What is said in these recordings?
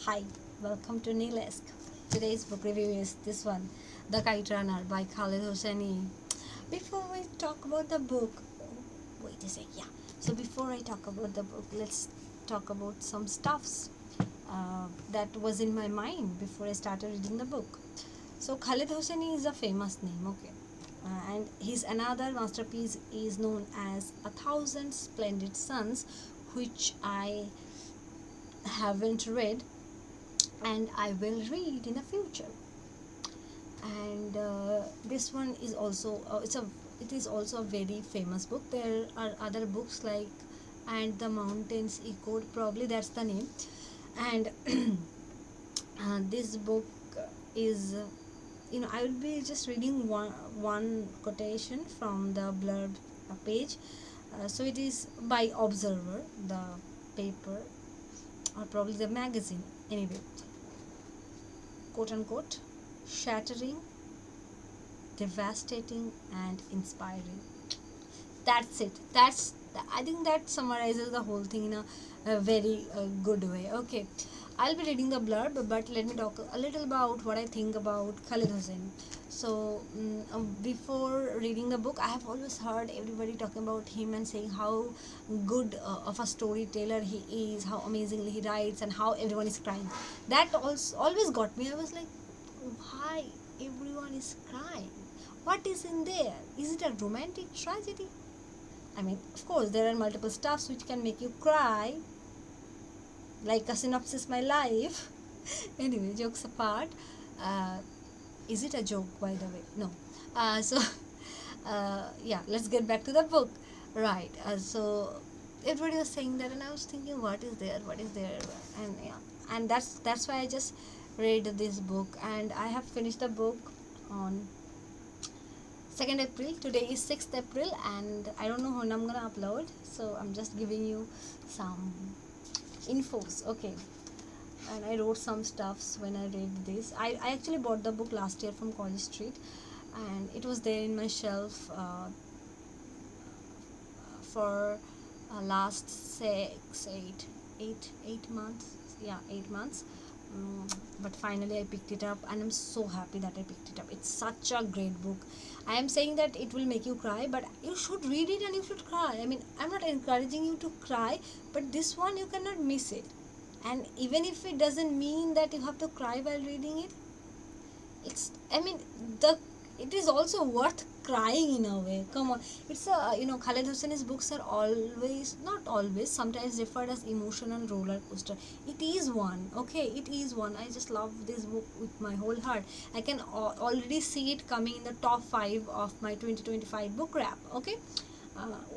Hi, welcome to Nilesque. Today's book review is this one, The Kite Runner by Khaled Hosseini. Before we talk about the book, wait a sec, yeah. So before I talk about the book, let's talk about some stuffs that was in my mind before I started reading the book. So Khaled Hosseini is a famous name, okay. And his another masterpiece is known as A Thousand Splendid Suns, which I haven't read and I will read in the future. And this one is also it is also a very famous book. There are other books like And the Mountains Echoed, probably that's the name. And this book is I will be just reading one quotation from the blurb page. So it is by Observer, the paper, or probably the magazine, anyway. Quote unquote, shattering, devastating, and inspiring. That's it. I think that summarizes the whole thing in a very good way. Okay, I'll be reading the blurb, but let me talk a little about what I think about Khaled Hosseini. So before reading the book, I have always heard everybody talking about him and saying how good of a storyteller he is, how amazingly he writes, and how everyone is crying. That also always got me. I was like, why everyone is crying? What is in there? Is it a romantic tragedy? I mean, of course, there are multiple stuffs which can make you cry, like a synopsis my life. Anyway, jokes apart, uh, is it a joke, by the way? No. So yeah, let's get back to the book. Right. So everybody was saying that, and I was thinking, what is there, and yeah, and that's why I just read this book, and I have finished the book on 2nd April. Today is 6th April, and I don't know when I'm gonna upload, so I'm just giving you some infos. Okay, and I wrote some stuffs when I read this. I actually bought the book last year from College Street, and it was there in my shelf for last 8 months. Yeah, 8 months. But finally I picked it up, and I'm so happy that I picked it up. It's such a great book. I am saying that it will make you cry, but you should read it and you should cry. I mean, I'm not encouraging you to cry, but this one you cannot miss it. And even if it doesn't mean that you have to cry while reading it, it's I mean the it is also worth crying in a way. Come on, it's a Khaled Hosseini's books are always, not always, sometimes referred as emotional roller coaster. It is one, okay, it is one. I just love this book with my whole heart. I can already see it coming in the top 5 of my 2025 book wrap. Okay,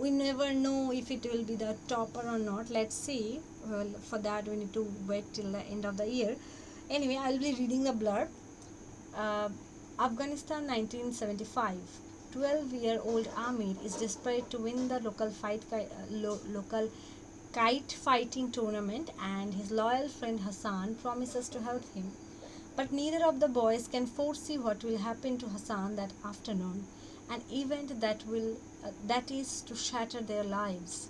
we never know if it will be the topper or not. Let's see. Well, for that we need to wait till the end of the year. Anyway, I'll be reading the blurb. uh, Afghanistan 1975. 12-year-old Amir is desperate to win the local kite fighting tournament, and his loyal friend Hassan promises to help him. But neither of the boys can foresee what will happen to Hassan that afternoon, an event that is to shatter their lives.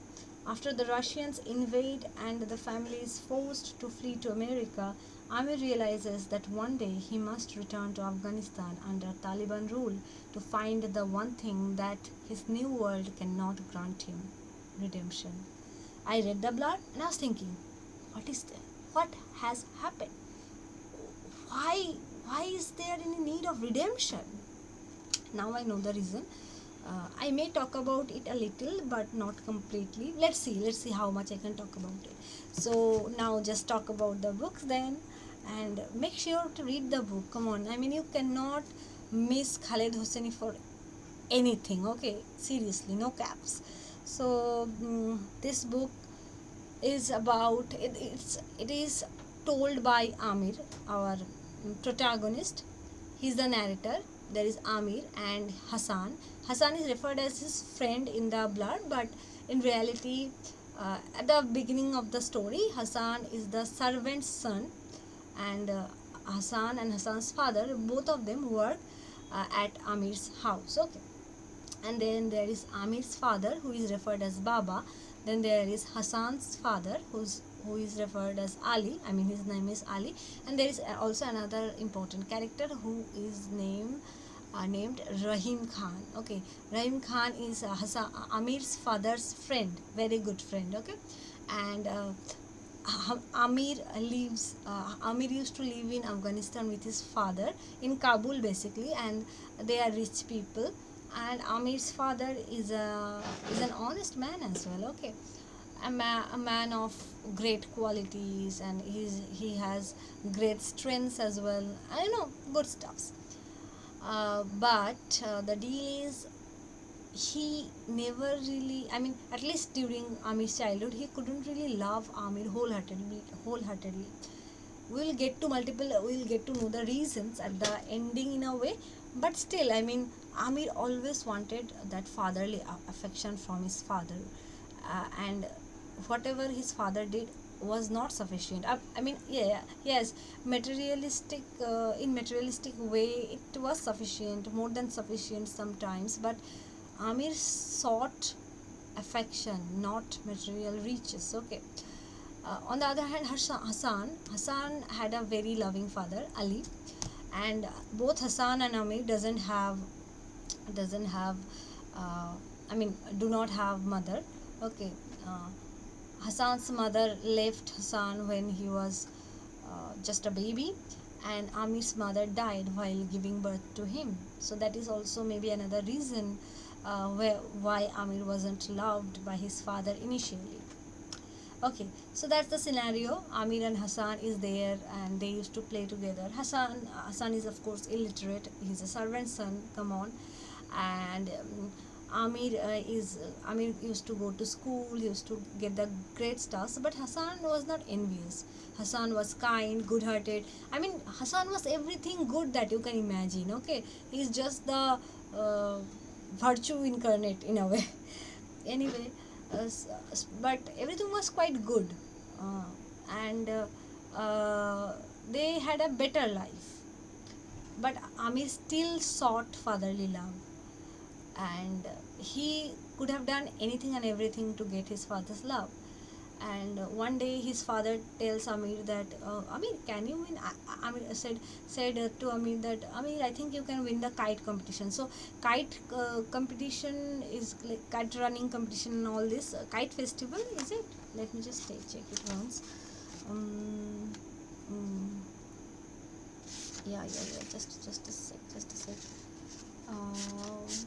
After the Russians invade and the family is forced to flee to America, Amir realizes that one day he must return to Afghanistan under Taliban rule to find the one thing that his new world cannot grant him: redemption. I read the blurb and I was thinking, what is there? What has happened? Why why is there any need of redemption? Now I know the reason. I may talk about it a little, but not completely. Let's see how much I can talk about it. So now just talk about the books then, and make sure to read the book. Come on, I mean, you cannot miss Khaled Hosseini for anything. Okay, seriously, no caps. So this book is about it is told by Amir, our protagonist. He's the narrator. There is Amir and Hassan. Hassan is referred as his friend in the blurb, but in reality, at the beginning of the story, Hassan is the servant's son, and Hassan and Hassan's father, both of them work at Amir's house. Okay, and then there is Amir's father, who is referred as Baba. Then there is Hassan's father, who is referred as Ali. I mean, his name is Ali. And there is also another important character who is named Rahim Khan. Okay, Rahim Khan is Amir's father's friend, very good friend. Okay, and Amir used to live in Afghanistan with his father in Kabul basically, and they are rich people. And Amir's father is an honest man as well. Okay, a man of great qualities, and he has great strengths as well. I know, good stuffs. But the deal is, he never really, I mean, at least during Amir's childhood, he couldn't really love Amir wholeheartedly. We'll get to know the reasons at the ending in a way, but still, I mean, Amir always wanted that fatherly affection from his father, and whatever his father did was not sufficient. I mean, yeah, yes, in materialistic way it was sufficient, more than sufficient sometimes, but Amir sought affection, not material riches. Okay. On the other hand, Hassan had a very loving father, Ali, and both Hassan and Amir doesn't have I mean, do not have mother. Okay. uh, Hassan's mother left Hassan when he was just a baby, and Amir's mother died while giving birth to him. So that is also maybe another reason why Amir wasn't loved by his father initially. Okay, so that's the scenario. Amir and Hassan is there, and they used to play together. Hassan is of course illiterate. He's a servant's son. Come on, and Amir used to go to school. He used to get the great stars, but Hassan was not envious. Hassan was kind, good-hearted. I mean, Hassan was everything good that you can imagine. Okay, he's just the virtue incarnate in a way. Anyway, but everything was quite good, uh, and they had a better life. But Amir still sought fatherly love, and he could have done anything and everything to get his father's love. And one day his father tells Amir that, Amir, can you win? Amir said to Amir that, Amir, I think you can win the kite competition. So kite competition is like kite running competition and all this. Kite festival, is it? Let me just check it once. um, mm, yeah, just a sec.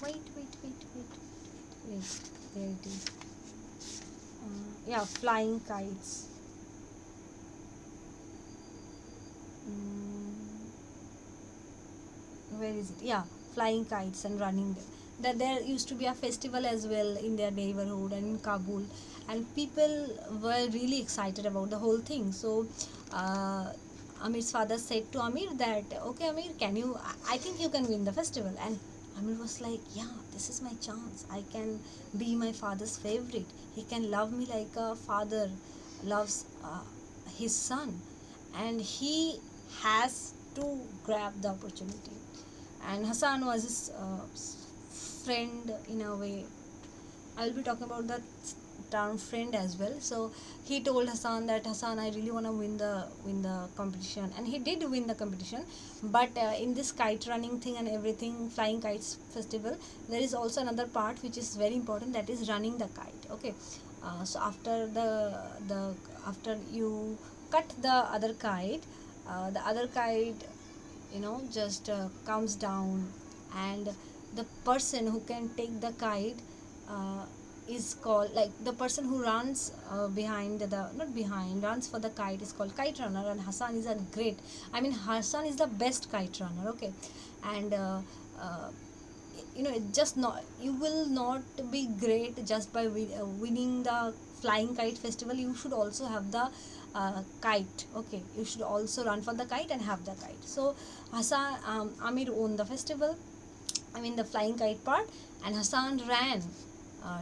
Wait, there it is. Yeah, flying kites. mm, where is it? Yeah, flying kites and running them. That there used to be a festival as well in their neighborhood and in Kabul, and people were really excited about the whole thing. So uh, Amir's father said to Amir that, okay, Amir, can you, I think you can win the festival. And Amir was like, yeah, this is my chance. I can be my father's favorite. He can love me like a father loves his son, and he has to grab the opportunity. And Hassan was his friend in a way. I will be talking about that term friend as well. So he told Hassan that, Hassan, I really want to win the competition, and he did win the competition. But in this kite running thing and everything, flying kites festival, there is also another part which is very important. That is running the kite. Okay, so after you cut the other kite, the other kite, just comes down, and the person who can take the kite uh, is called, like, the person who runs behind the not behind runs for the kite is called kite runner. And Hassan is a great, I mean, Hassan is the best kite runner. Okay, and uh, it just not, you will not be great just by winning the flying kite festival. You should also have the kite. Okay, you should also run for the kite and have the kite. So Amir won the festival, I mean the flying kite part, and Hassan ran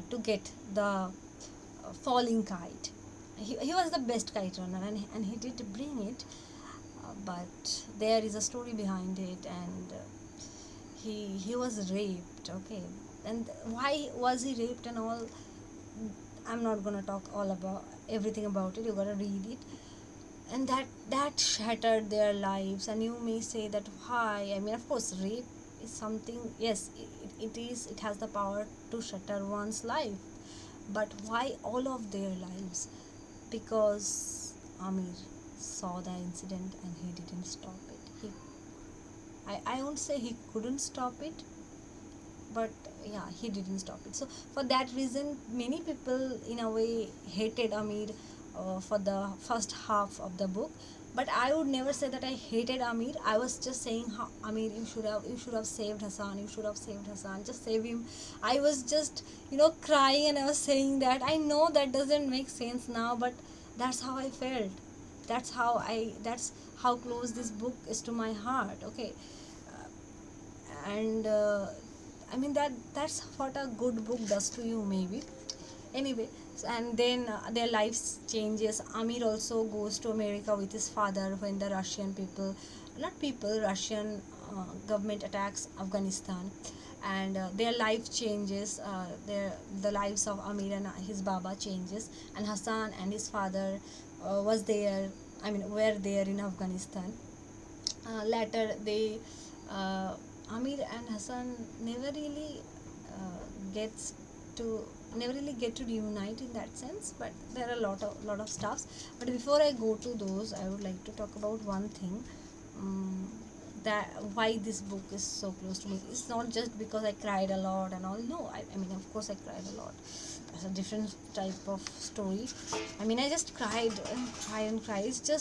to get the falling kite. He was the best kite runner, and he did bring it, but there is a story behind it. And he was raped. Okay, and why was he raped and all, I'm not gonna talk all about everything about it. You gotta read it. And that shattered their lives. And you may say that why? I mean, of course, rape is something. Yes, it is. It has the power to shatter one's life. But why all of their lives? Because Amir saw the incident and he didn't stop it. I won't say he couldn't stop it, but yeah, he didn't stop it. So for that reason, many people in a way hated Amir for the first half of the book. But I would never say that I hated Amir. I was just saying, how Amir, you should have saved Hassan. You should have saved Hassan. Just save him. I was just crying, and I was saying that. I know that doesn't make sense now, but that's how I felt. That's how close this book is to my heart. Okay. And I mean, that's what a good book does to you, maybe. Anyway, and then their lives changes. Amir also goes to America with his father when the Russian people, not people, Russian government attacks Afghanistan. And their life changes. The lives of Amir and his Baba changes. And Hassan and his father was there. I mean, were there in Afghanistan. Later, they uh, Amir and Hassan never really gets to never really get to reunite in that sense, but there are a lot of stuffs. But before I go to those, I would like to talk about one thing. um, that why this book is so close to me. It's not just because I cried a lot and all. No, I mean, of course I cried a lot. It's a different type of story. I mean, I just cried and cried and cried. It's a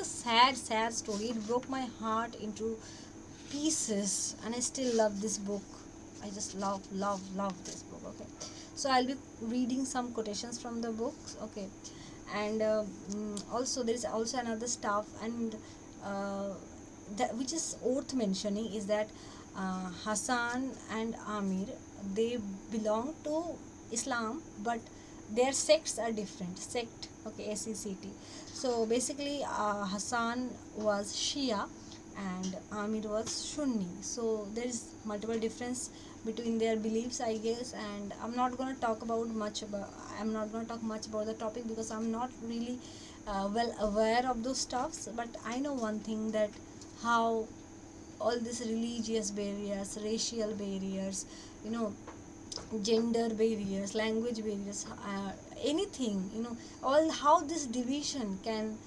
sad story. It broke my heart into pieces, and I still love this book. I just love this book. Okay, so I'll be reading some quotations from the books. Okay. And also there is also another stuff. And uh, that which is worth mentioning is that Hassan and Amir, they belong to Islam, but their sects are different. Sect, okay, SECT. So basically, Hassan was Shia and Amir was Sunni. So there is multiple difference between their beliefs, I guess. And I'm not going to talk much about the topic because I'm not really well aware of those stuffs. But I know one thing, that how all these religious barriers, racial barriers, you know, gender barriers, language barriers, anything, all how this division can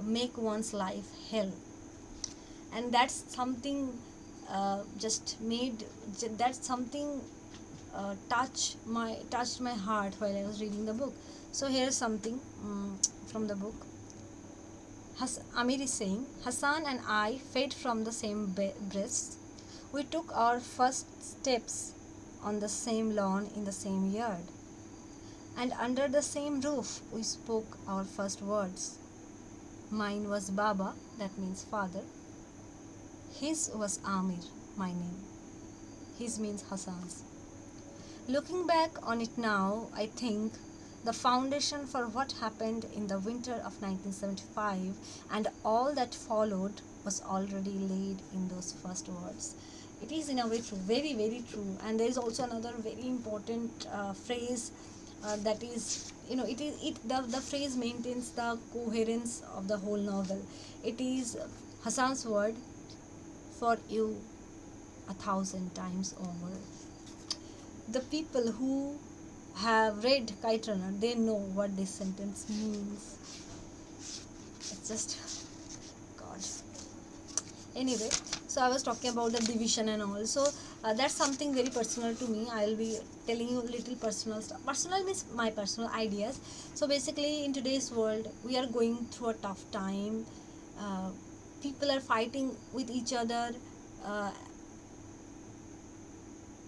make one's life hell. And that's something just made that's something touched my heart while I was reading the book. So here's something from the book. Amir is saying, Hassan and I fed from the same breasts. We took our first steps on the same lawn in the same yard. And under the same roof, we spoke our first words. Mine was Baba, that means father. His was Amir, my name. His means Hassan's. Looking back on it now, I think the foundation for what happened in the winter of 1975 and all that followed was already laid in those first words. It is in a way true, very, very true. And there is also another very important phrase that is, the phrase maintains the coherence of the whole novel. It is Hassan's word, for you 1,000 times over. The people who have read Kite Runner, they know what this sentence means. It's just God. Anyway, so I was talking about the division and all. So that's something very personal to me. I'll be telling you little personal stuff. Personal means my personal ideas. So basically, in today's world, we are going through a tough time. People are fighting with each other, uh,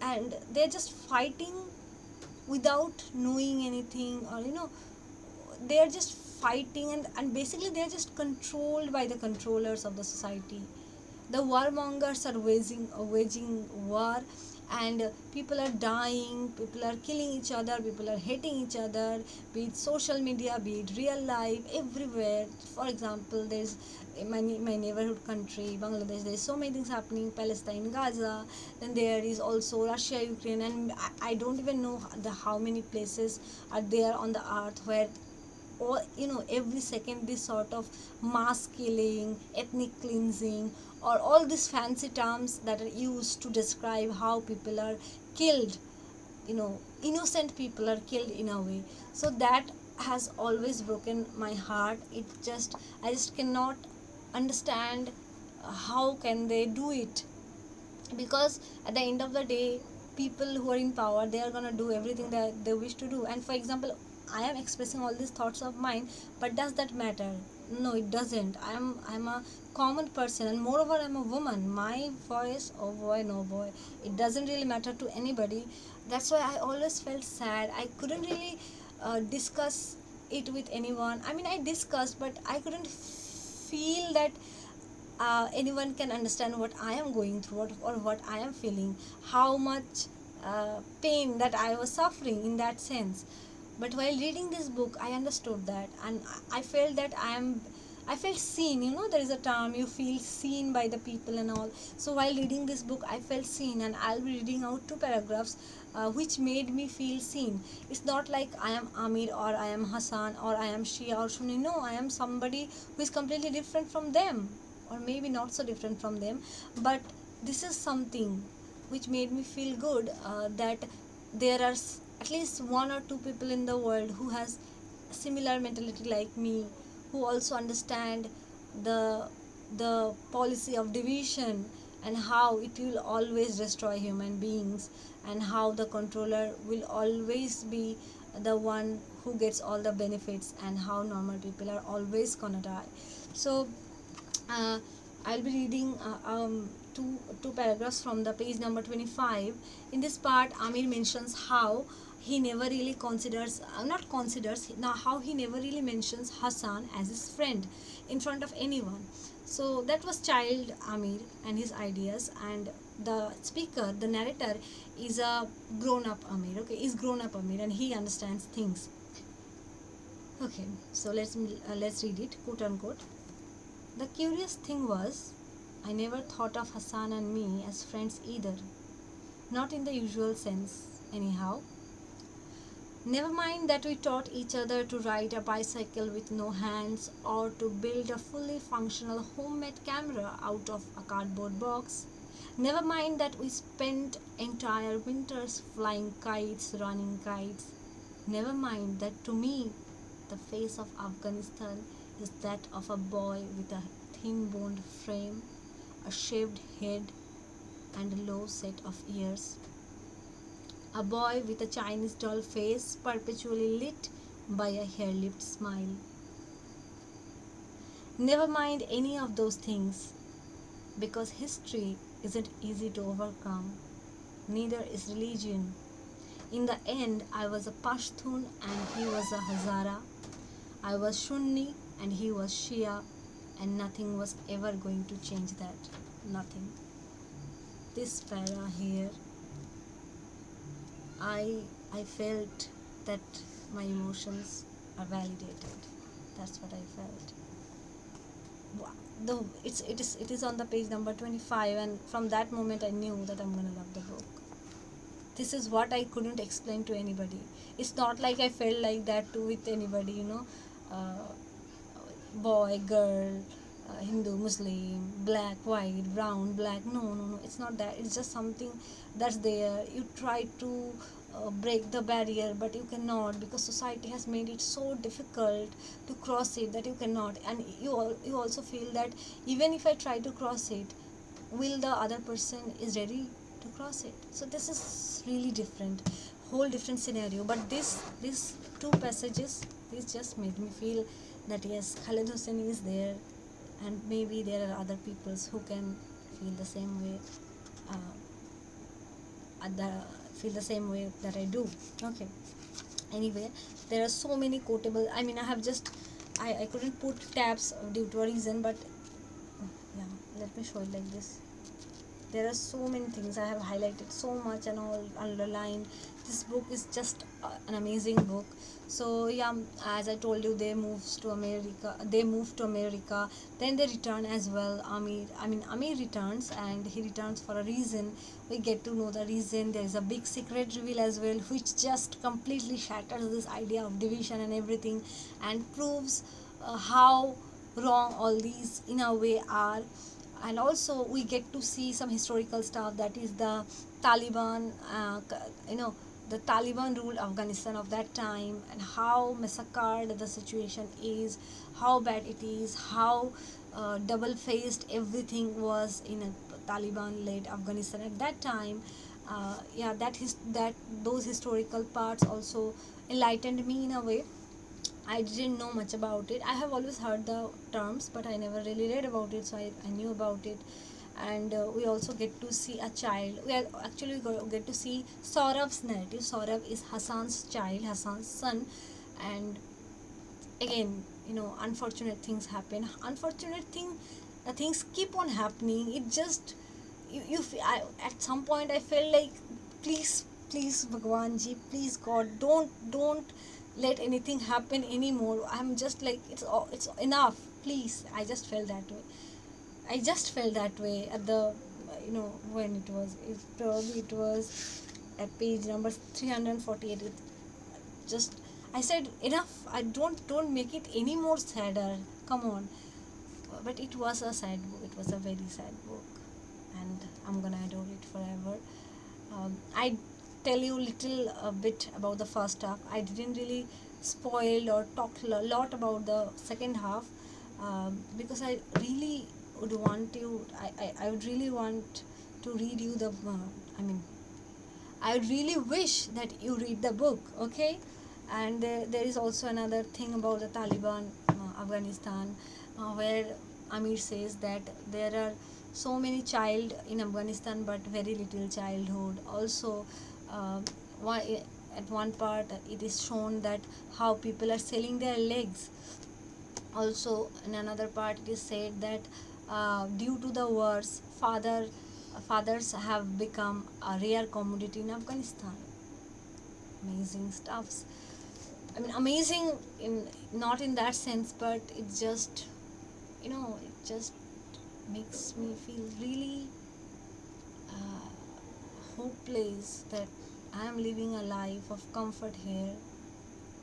and they're just fighting without knowing anything, or they're just fighting, and basically they're just controlled by the controllers of the society. The warmongers are waging war, and people are dying, people are killing each other, people are hating each other, be it social media, be it real life, everywhere. For example, there's in my neighborhood country Bangladesh, there's so many things happening, Palestine, Gaza, then there is also Russia, Ukraine, and I don't even know how many places are there on the earth where, or every second this sort of mass killing, ethnic cleansing, or all these fancy terms that are used to describe how people are killed, innocent people are killed in a way. So that has always broken my heart. I just cannot understand how can they do it, because at the end of the day, people who are in power, they are going to do everything that they wish to do. And for example, I am expressing all these thoughts of mine, but does that matter? No, it doesn't. I'm a common person, and moreover I'm a woman. My voice, oh boy, no boy, it doesn't really matter to anybody. That's why I always felt sad. I couldn't really discuss it with anyone. I mean, I discussed, but I couldn't feel that anyone can understand what I am going through, or what I am feeling, how much pain that I was suffering in that sense. But while reading this book, I understood that, and I felt that I felt seen. There is a term, you feel seen by the people and all. So while reading this book, I felt seen, and I'll be reading out two paragraphs which made me feel seen. It's not like I am Amir, or I am Hassan, or I am Shia or Sunni. No, I am somebody who is completely different from them, or maybe not so different from them. But this is something which made me feel good, that there are at least one or two people in the world who has similar mentality like me, who also understand the policy of division, and how it will always destroy human beings, and how the controller will always be the one who gets all the benefits, and how normal people are always gonna die. So uh, I'll be reading two paragraphs from the page number 25. In this part, Amir mentions how he never really considers, not considers, now how he never really mentions Hassan as his friend in front of anyone. So that was child Amir and his ideas, and the speaker, the narrator, is a grown-up Amir. Okay, is grown-up Amir, and he understands things. Okay, so let's read it, quote unquote. The curious thing was, I never thought of Hassan and me as friends either. Not in the usual sense, anyhow. Never mind that we taught each other to ride a bicycle with no hands, or to build a fully functional homemade camera out of a cardboard box. Never mind that we spent entire winters flying kites, running kites. Never mind that to me, the face of Afghanistan is that of a boy with a thin-boned frame, a shaved head, and a low set of ears. A boy with a Chinese doll face perpetually lit by a hair-lipped smile. Never mind any of those things, because history isn't easy to overcome. Neither is religion. In the end, I was a Pashtun and he was a Hazara. I was Sunni and he was Shia, and nothing was ever going to change that. Nothing. This para here, I felt that my emotions are validated. That's what I felt. Though it is on the page number 25, and from that moment I knew that I'm gonna love the book. This is what I couldn't explain to anybody. It's not like I felt like that too with anybody, uh, boy, girl, Hindu, Muslim, black, white, brown, black. No, it's not that. It's just something that's there. You try to break the barrier, but you cannot, because society has made it so difficult to cross it that you cannot. And you also feel that even if I try to cross it, will the other person is ready to cross it? So this is really different, whole different scenario. But these two passages, this just made me feel that yes, Khaled Hosseini is there, and maybe there are other peoples who can feel the same way, at the feel the same way that I do. Okay, anyway, there are so many quotable. I mean, I have just I couldn't put tabs due to a reason, but yeah, let me show it like this. There are so many things I have highlighted so much and all underlined. This book is just an amazing book. So yeah, as I told you, they moved to America, then they return as well. Amir returns, and he returns for a reason. We get to know the reason. There is a big secret reveal as well, which just completely shatters this idea of division and everything, and proves how wrong all these in a way are. And also we get to see some historical stuff, that is the Taliban, the Taliban ruled Afghanistan of that time, and how massacred the situation is, how bad it is, how double faced everything was in a Taliban led Afghanistan at that time. Yeah, that those historical parts also enlightened me in a way. I didn't know much about it. I have always heard the terms, but I never really read about it, so I knew about it. And we also get to see a child. We are actually get to see Saurav's narrative. Saurav is Hassan's child, Hassan's son, and again, unfortunate things happen. Unfortunate things keep on happening. It just at some point I felt like, please, please, Bhagwan ji, please God, don't let anything happen anymore. I'm just like, it's enough, please. I just felt that way at the, when it was at page number 348. It just, I said enough. I don't make it any more sadder. Come on. But it was a sad book. It was a very sad book, and I'm gonna adore it forever. I tell you little a bit about the first half. I didn't really spoil or talk a lot about the second half, because I really would want you. I would really want to read you the. I mean, I really wish that you read the book, okay? And there is also another thing about the Taliban, Afghanistan, where Amir says that there are so many child in Afghanistan but very little childhood. Also, uh, at one part it is shown that how people are selling their legs. Also, in another part it is said that due to the wars, fathers have become a rare commodity in Afghanistan. Amazing stuffs. I mean, amazing in not in that sense, but it just, it just makes me feel really uh, hopeless that I am living a life of comfort here,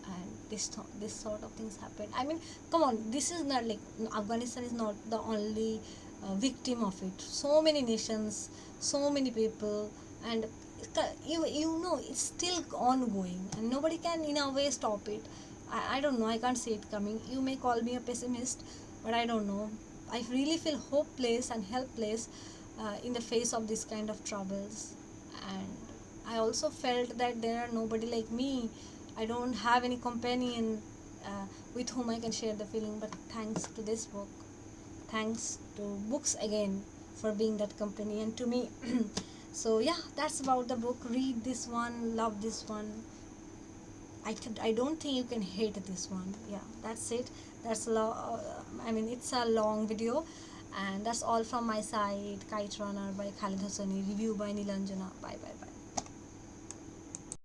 and this sort of things happen. I mean, come on, this is not like, Afghanistan is not the only victim of it. So many nations, so many people, and it's still ongoing, and nobody can in a way stop it. I don't know, I can't see it coming. You may call me a pessimist, but I don't know. I really feel hopeless and helpless in the face of this kind of troubles. And I also felt that there are nobody like me. I don't have any companion with whom I can share the feeling. But thanks to this book, thanks to books again for being that companion to me. So yeah, that's about the book. Read this one, love this one. I don't think you can hate this one. Yeah, that's it. It's a long video, and that's all from my side. Kite Runner by Khaled Hosseini, review by Nilanjana. Bye bye bye.